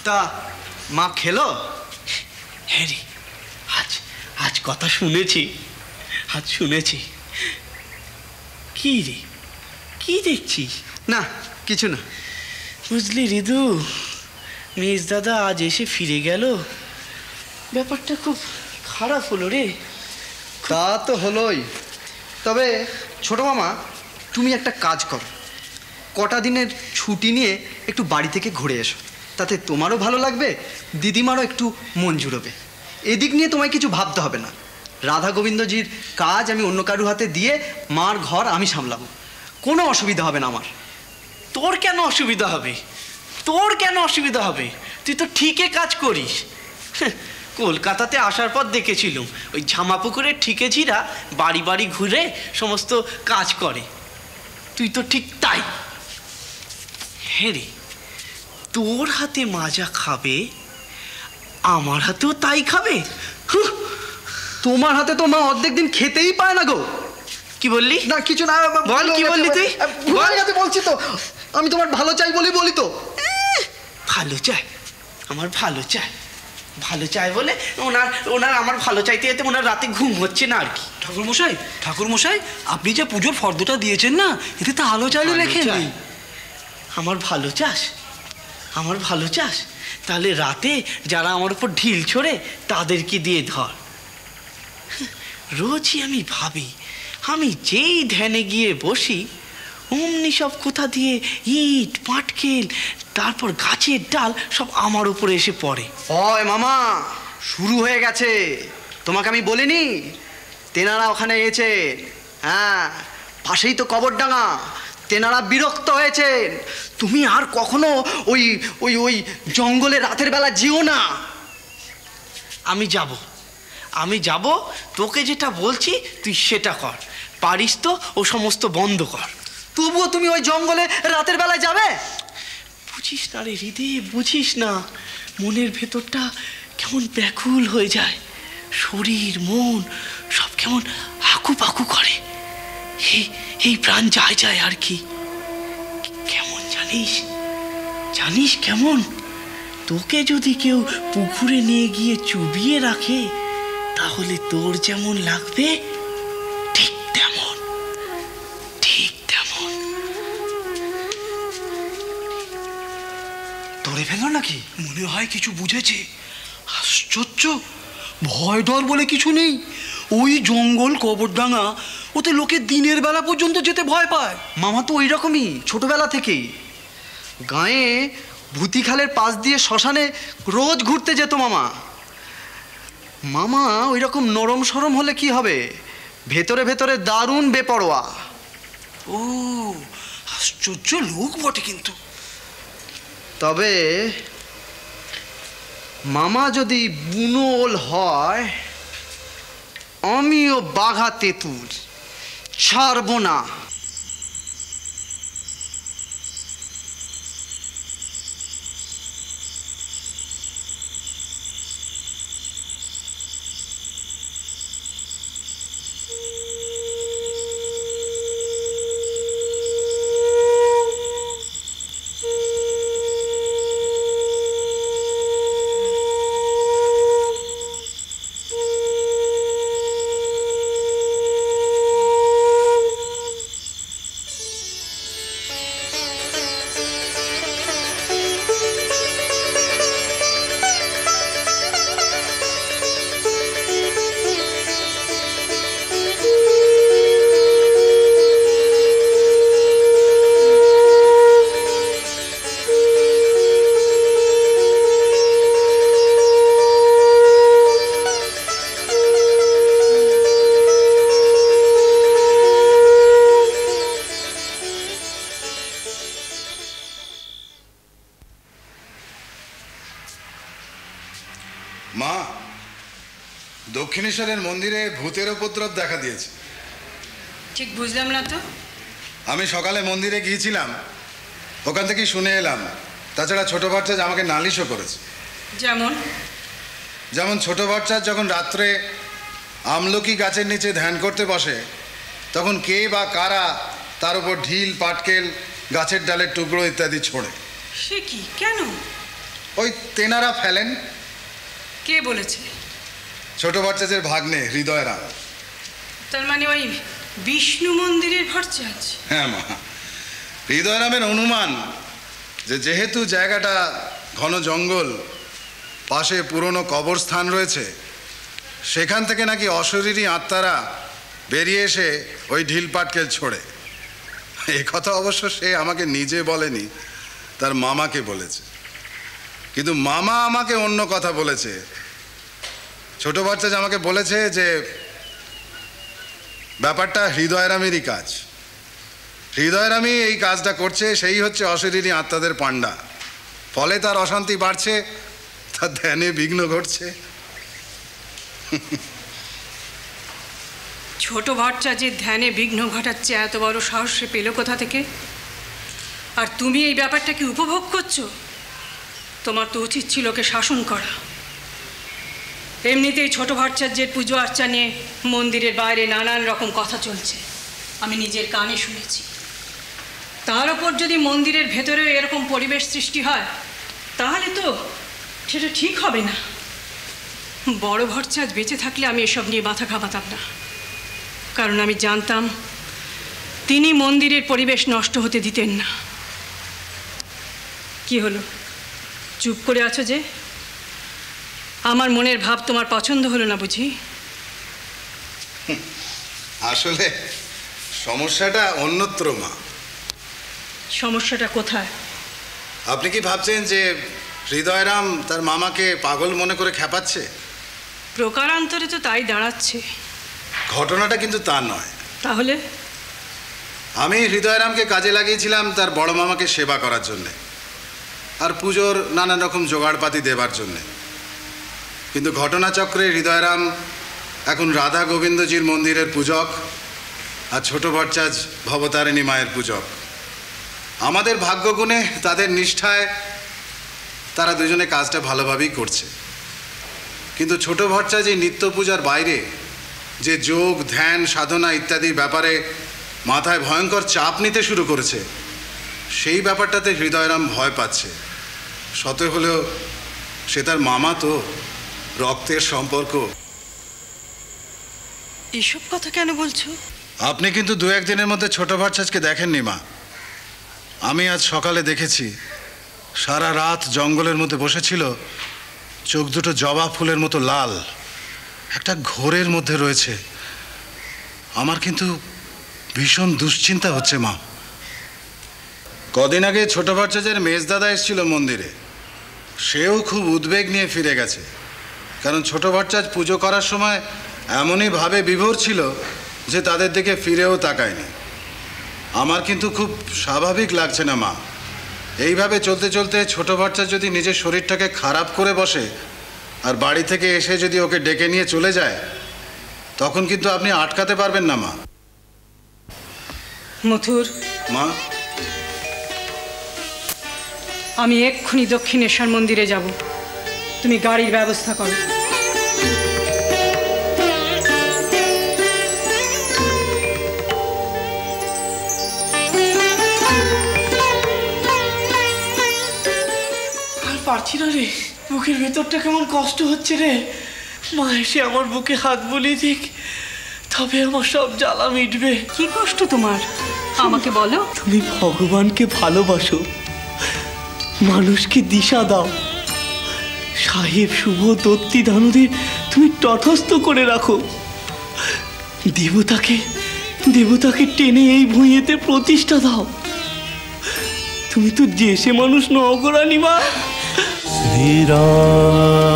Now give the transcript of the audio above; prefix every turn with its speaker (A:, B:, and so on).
A: তা মা খেলো?
B: হ্যাঁ রে, আজ আজ কথা শুনেছি, আজ শুনেছি। কি রে, কি দেখছিস?
A: না কিছু না।
B: বুঝলি রিদু, মেজ দাদা আজ এসে ফিরে গেল, ব্যাপারটা খুব খারাপ হলো রে।
A: তা তো হলোই। তবে ছোট মামা, তুমি একটা কাজ করো, কটা দিনের ছুটি নিয়ে একটু বাড়ি থেকে ঘুরে এসো, তাতে তোমারও ভালো লাগবে, দিদিমারও একটু মন জুড়বে। এদিক নিয়ে তোমায় কিছু ভাবতে হবে না। রাধা গোবিন্দজির কাজ আমি অন্য কারু হাতে দিয়ে মার ঘর আমি সামলাবো, কোনো অসুবিধা হবে না আমার।
B: তোর কেন অসুবিধা হবে? তোর কেন অসুবিধা হবে? তুই তো ঠিকই কাজ করিস। কলকাতাতে আসার পর দেখেছিলাম ওই ঝামাপুকুরের ঠিকেছিরা বাড়ি বাড়ি ঘুরে সমস্ত কাজ করে, তুই তো ঠিক তাই। হ্যাঁ রে, তোর হাতে মাজা খাবে, আমার হাতেও তাই খাবে।
A: তোমার হাতে তো মা অর্ধেক দিন খেতেই পায় না গো।
B: কি বললি?
A: না কিছু না।
B: বল, কি বললি তুই?
A: বলছি তো, আমি তোমার ভালো চাই বলি তো।
B: ভালো চাই, আমার ভালো চাই, ভালো চাই বলে ওনার আমার ভালো চাইতে যেতে ওনার রাতে ঘুম হচ্ছে না আর কি।
C: ঠাকুরমশাই, আপনি যে পুজোর ফর্দটা দিয়েছেন না, এতে তো আলো চাইলে লেখেন।
B: আমার ভালো চাস, আমার ভালো চাস, তাহলে রাতে যারা আমার উপর ঢিল ছোড়ে তাদেরকে দিয়ে ধর। রোজই আমি ভাবি, আমি যেই ধ্যানে গিয়ে বসি অমনি সব কোথা দিয়ে ইট পাটকেল তারপর গাছের ডাল সব আমার উপরে এসে পড়ে।
A: ওই মামা, শুরু হয়ে গেছে। তোমাকে আমি বলিনি তেনারা ওখানে এসেছে? হ্যাঁ, পাশেই তো কবরডাঙ্গা। তেনারা বিরক্ত হয়েছেন। তুমি আর কখনো ওই ওই ওই জঙ্গলে রাতের বেলা যেও না।
B: আমি যাব, তোকে যেটা বলছি তুই সেটা কর। পারিস তো ও সমস্ত বন্ধ কর।
A: তবুও তুমি ওই জঙ্গলে রাতের বেলায় যাবে?
B: বুঝিস না রে হৃদয়, বুঝিস না, মনের ভেতরটা কেমন ব্যাকুল হয়ে যায়, শরীর মন সব কেমন হাকু পাকু করে। এই প্রাণ যায় আর কি। কেমন জানিস কেমন? তোকে যদি কেউ পুকুরে নিয়ে গিয়ে চুবিয়ে রাখে তাহলে তোর যেমন লাগবে ঠিক তেমন।
C: ধরে ফেলল নাকি? মনে হয় কিছু বুঝেছে। আশ্চর্য, ভয় ডর বলে কিছু নেই। ওই জঙ্গল কবরডাঙ্গা, ওতে লোকে দিনের বেলা পর্যন্ত যেতে ভয় পায়।
A: মামা তো ওই রকমই ছোটবেলা থেকেই। গাঁয়ে ভূতিখালের পাশ দিয়ে শ্মশানে রোজ ঘুরতে যেত মামা। মামা ওই রকম নরম সরম হলে কি হবে, ভেতরে ভেতরে দারুণ বেপরোয়া।
C: ও, আশ্চর্য লোক বটে কিন্তু।
A: তবে মামা যদি বুনোল হয়, আমিও বাঘা তেঁতুল ছাড়ব না।
D: মা, দক্ষিণেশ্বরের মন্দিরে ভূতের উপদ্রব দেখা দিয়েছে।
E: ঠিক বুঝলাম না তো।
D: আমি সকালে মন্দিরে গিয়েছিলাম, ওখান থেকেই শুনে এলাম। তাছাড়া ছোট বাচ্চা আমাকে নালিশও করেছে। যেমন ছোট বাচ্চা যখন রাত্রে আমলকি গাছের নিচে ধ্যান করতে বসে, তখন কে বা কারা তার উপর ঢিল পাটকেল গাছের ডালের টুকরো ইত্যাদি ছোড়ে।
E: সে কি, কেন?
D: ওই তেনারা ফেলেন।
E: কে বলেছে?
D: ছোট ভট্টাচার্যের ভাগ্নে হৃদয়রাম।
E: তার মানে ওই বিষ্ণু মন্দিরের ভট্টাচার্য?
D: হ্যাঁ মা, হৃদয়রামের অনুমান যে যেহেতু জায়গাটা ঘন জঙ্গল, পাশে পুরনো কবরস্থান রয়েছে, সেখান থেকে নাকি অশরীরী আত্মারা বেরিয়ে এসে ওই ঢিল পাটকেল ছোড়ে। এই কথা অবশ্য সে আমাকে নিজে বলেনি, তার মামাকে বলেছে। কিন্তু মামা আমাকে অন্য কথা বলেছে। ছোট বাচ্চা আমাকে বলেছে যে ব্যাপারটা হৃদয়রামেরই কাজ। হৃদয়রামই এই কাজটা করছে, সেই হচ্ছে অশরীরী আত্মাদের পাণ্ডা। ফলে তার অশান্তি বাড়ছে, তার ধ্যানে বিঘ্ন ঘটছে।
E: ছোট ভট্টাচার্যের ধ্যানে বিঘ্ন ঘটাচ্ছে এত বড় সাহস সে পেল কোথা থেকে? আর তুমি এই ব্যাপারটাকে উপভোগ করছো? তোমার তো উচিত ছিল ওকে শাসন করা। এমনিতেই ছোট ভট্টাচার্যের পুজো আর্চা নিয়ে মন্দিরের বাইরে নানান রকম কথা চলছে, আমি নিজের কানে শুনেছি। তার ওপর যদি মন্দিরের ভেতরেও এরকম পরিবেশ সৃষ্টি হয়, তাহলে তো সেটা ঠিক হবে না। বড় ভট্টাচার্য বেঁচে থাকলে আমি এসব নিয়ে মাথা ঘামাতাম না, কারণ আমি জানতাম তিনি মন্দিরের পরিবেশ নষ্ট হতে দিতেন না। কি হলো, চুপ করে আছো যে? আমার মনের ভাব তোমার পছন্দ হলো না বুঝি?
D: আসলে সমস্যাটা অন্যত্র মা।
E: সমস্যাটা কোথায়?
D: আপনি কি ভাবছেন যে হৃদয়রাম তার মামাকে পাগল মনে করে খেপাচ্ছে?
E: প্রকারান্তরে তো তাই দাঁড়াচ্ছে।
D: ঘটনাটা কিন্তু তা নয়।
E: তাহলে?
D: আমি হৃদয়রামকে কাজে লাগিয়েছিলাম তার বড় মামাকে সেবা করার জন্যে আর পুজোর নানান রকম জোগাড়পাতি দেবার জন্যে। কিন্তু ঘটনাচক্রে হৃদয়রাম এখন রাধা গোবিন্দজির মন্দিরের পূজক, আর ছোট ভট্টাচার্য ভবতারিণী মায়ের পূজক। আমাদের ভাগ্যগুণে, তাদের নিষ্ঠায় তারা দুজনে কাজটা ভালোভাবেই করছে। কিন্তু ছোট ভট্টাচার্য এই নিত্য পূজার বাইরে যে যোগ, ধ্যান, সাধনা ইত্যাদির ব্যাপারে মাথায় ভয়ঙ্কর চাপ নিতে শুরু করেছে, সেই ব্যাপারটাতে হৃদয়রাম ভয় পাচ্ছে। শত হলেও সে তার মামা, তো রক্তের সম্পর্ক।
E: এসব কথা কেন বলছো?
D: আপনি কিন্তু দু একদিনের মধ্যে ছোট ভট্টাচার্যকে দেখেননি মা। আমি আজ সকালে দেখেছি সারা রাত জঙ্গলের মধ্যে বসেছিল, চোখ দুটো জবা ফুলের মতো লাল, একটা ঘোরের মধ্যে রয়েছে। আমার কিন্তু ভীষণ দুশ্চিন্তা হচ্ছে মা। কদিন আগে ছোট ভট্টাচার্যের মেজদাদা এসেছিল মন্দিরে, সেও খুব উদ্বেগ নিয়ে ফিরে গেছে। কারণ ছোট ভট্টাচার্য পুজো করার সময় এমনই ভাবে বিভোর ছিল যে তাদের দিকে ফিরেও তাকায়নি। আমার কিন্তু খুব স্বাভাবিক লাগছে না মা। এইভাবে চলতে চলতে ছোট ভট্টাচার্য যদি নিজের শরীরটাকে খারাপ করে বসে আর বাড়ি থেকে এসে যদি ওকে ডেকে নিয়ে চলে যায়, তখন কিন্তু আপনি আটকাতে পারবেন না মা।
E: মথুর,
D: মা,
E: আমি এক্ষুনি দক্ষিণেশ্বর মন্দিরে যাব। তুমি গাড়ির ব্যবস্থা করো।
B: আর পারছি না রে, বুকের ভেতরটা কেমন কষ্ট হচ্ছে রে। মা এসে আমার বুকে হাত বুলিয়ে দিক, তবে আমার সব জ্বালা মিটবে।
E: কি কষ্ট তোমার, আমাকে বলো।
B: তুমি ভগবানকে ভালোবাসো, মানুষকে দিশা দাও, সাহেব শুভ দত্তি দানুদের তুমি তটস্থ করে রাখো, দেবতাকে টেনে এই ভুঁইয়েতে প্রতিষ্ঠা দাও। তুমি তো দেশে মানুষ নও গো রানীমা।
F: শ্রীরাম